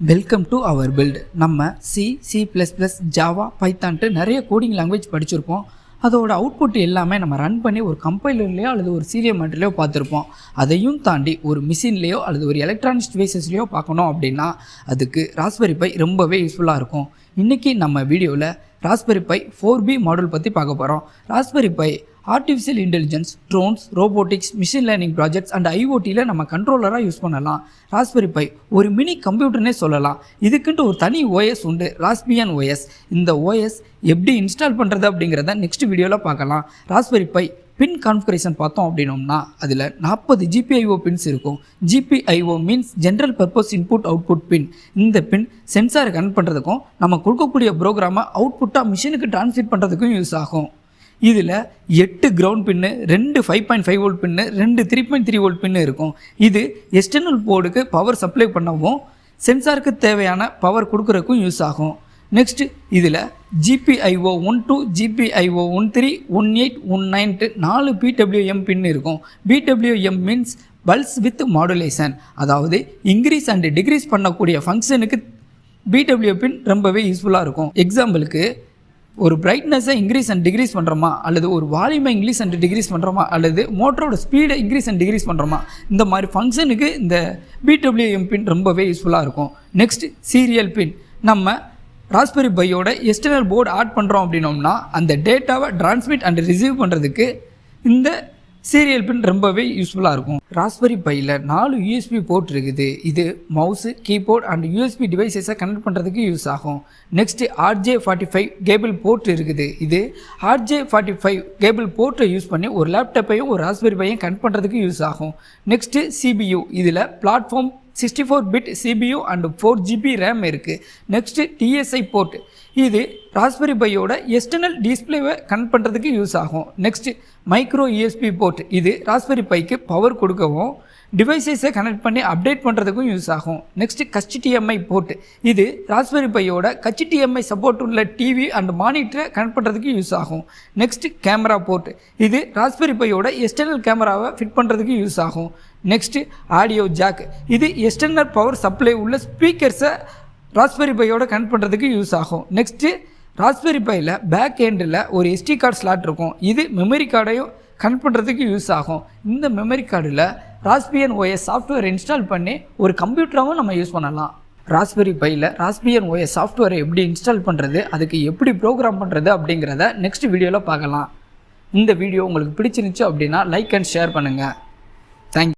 Welcome to our build. நம்ம C++, Java, பைத்தான்ட்டு நிறைய கோடிங் லாங்குவேஜ் படிச்சிருப்போம். அதோட அவுட்புட் எல்லாமே நம்ம ரன் பண்ணி ஒரு கம்பைலர்லையோ அல்லது ஒரு சீரியல் மானிட்டர்லையோ பார்த்துருப்போம். அதையும் தாண்டி ஒரு மிஷின்லேயோ அல்லது ஒரு எலக்ட்ரானிக்ஸ் டிவைசஸ்லையோ பார்க்கணும் அப்படின்னா அதுக்கு ராஸ்பெரி பை ரொம்பவே யூஸ்ஃபுல்லாக இருக்கும். இன்றைக்கி நம்ம வீடியோவில் ராஸ்பெரி பை 4B மாடல் பற்றி பார்க்க போகிறோம். Raspberry pi artificial intelligence, drones, robotics, machine learning projects and ஐஓடியில் நம்ம கண்ட்ரோலராக யூஸ் பண்ணலாம். ராஸ்பெரி பை ஒரு மினி கம்ப்யூட்டர்னே சொல்லலாம். இதுக்குன்ட்டு ஒரு தனி ஓஎஸ் உண்டு, ராஸ்பியன் ஓஎஸ். இந்த ஓஎஸ் எப்படி இன்ஸ்டால் பண்ணுறது அப்படிங்கிறத நெக்ஸ்ட் வீடியோவில் பார்க்கலாம். ராஸ்பெரி பை பின் கான்ஃபிகரேஷன் பார்த்தோம் அப்படின்னோம்னா அதில் 40 GPIO பின்ஸ் இருக்கும். GPIO means general purpose input output pin. இந்த பின் சென்சாரை கனெக்ட் பண்ணுறதுக்கும் நம்ம கொடுக்கக்கூடிய ப்ரோக்ராமை அவுட்புட்டாக மிஷினுக்கு டிரான்ஸ்மிட் பண்ணுறதுக்கும் யூஸ் ஆகும். இதில் 8 கிரவுண்ட் பின்னு, 2 5.5 வோல்ட் பின்னு, 2 3.3 வோல்ட் பின்னு இருக்கும். இது எக்ஸ்டர்னல் போர்டுக்கு பவர் சப்ளை பண்ணவும் சென்சாருக்கு தேவையான பவர் கொடுக்குறதுக்கும் யூஸ் ஆகும். நெக்ஸ்ட் இதில் GPIO 12, GPIO 13, 18, 19 4 PWM பின் இருக்கும். PWM means pulse width modulation, அதாவது இன்க்ரீஸ் அண்ட் டிக்ரீஸ் பண்ணக்கூடிய ஃபங்க்ஷனுக்கு PWM பின் ரொம்பவே யூஸ்ஃபுல்லாக இருக்கும். எக்ஸாம்பிளுக்கு ஒரு பிரைட்னஸை இன்க்ரீஸ் அண்ட் டிக்ரீஸ் பண்ணுறோமா, அல்லது ஒரு வால்யூமை இன்க்ரீஸ் அண்ட் டிக்ரீஸ் பண்ணுறோமா, அல்லது மோட்டரோட ஸ்பீடை இன்க்ரீஸ் அண்ட் டிக்ரீஸ் பண்ணுறோமா, இந்த மாதிரி ஃபங்க்ஷனுக்கு இந்த PWM பின் ரொம்பவே யூஸ்ஃபுல்லாக இருக்கும். நெக்ஸ்ட் சீரியல் பின். நம்ம ராஸ்பெரி பையோட எக்ஸ்டர்னல் போர்டு ஆட் பண்ணுறோம் அப்படின்னோம்னா அந்த டேட்டாவை டிரான்ஸ்மிட் அண்ட் ரிசீவ் பண்ணுறதுக்கு இந்த சீரியல் பின் ரொம்பவே யூஸ்ஃபுல்லாக இருக்கும். ராஸ்பெரி பையில் 4 USB போர்ட் இருக்குது. இது மவுஸு, கீபோர்ட் அண்ட் USB டிவைசஸை கனெக்ட் பண்ணுறதுக்கு யூஸ் ஆகும். நெக்ஸ்ட்டு RJ45 கேபிள் போர்ட் இருக்குது. இது RJ45 கேபிள் போர்ட்டை யூஸ் பண்ணி ஒரு லேப்டாப்பையும் ஒரு ராஸ்பெரி பையையும் கனெக்ட் பண்ணுறதுக்கு யூஸ் ஆகும். Next CPU. இதில் platform 64 bit CPU and 4GB RAM இருக்குது. Next TSI port. இது ராஸ்பெரி பையோட எக்ஸ்டர்னல் டிஸ்பிளேவை கனெக்ட் பண்ணுறதுக்கு யூஸ் ஆகும். Next micro USB port. இது ராஸ்பெரி பைக்கு பவர் கொடுக்கவும் டிவைசஸை கனெக்ட் பண்ணி அப்டேட் பண்ணுறதுக்கும் யூஸ் ஆகும். Next HDMI port. இது ராஸ்பெரி பையோட HDMI சப்போர்ட் உள்ள டிவி அண்ட் மானிட்டரை கனெக்ட் பண்ணுறதுக்கு யூஸ் ஆகும். Next camera port. இது ராஸ்பெரி பையோட எக்ஸ்டர்னல் கேமராவை ஃபிட் பண்ணுறதுக்கு யூஸ் ஆகும். Next audio jack. இது எக்ஸ்டர்னல் பவர் சப்ளை உள்ள ஸ்பீக்கர்ஸை ராஸ்பெரி பையோட கனெக்ட் பண்ணுறதுக்கு யூஸ் ஆகும். நெக்ஸ்ட்டு ராஸ்பெரி பையில் பேக் எண்டில் ஒரு SD கார்டு ஸ்லாட் இருக்கும். இது மெமரி கார்டையும் கனெக்ட் பண்ணுறதுக்கு யூஸ் ஆகும். இந்த மெமரி கார்டில் ராஸ்பியன் OS சாஃப்ட்வேர் இன்ஸ்டால் பண்ணி ஒரு கம்ப்யூட்டராகவும் நம்ம யூஸ் பண்ணலாம். ராஸ்பெரி பையில் ராஸ்பியன் OS சாஃப்ட்வேரை எப்படி இன்ஸ்டால் பண்ணுறது, அதுக்கு எப்படி ப்ரோக்ராம் பண்ணுறது அப்படிங்கிறத நெக்ஸ்ட் வீடியோவில் பார்க்கலாம். இந்த வீடியோ உங்களுக்கு பிடிச்சிருந்துச்சு அப்படின்னா லைக் அண்ட் ஷேர் பண்ணுங்கள். தேங்க்யூ.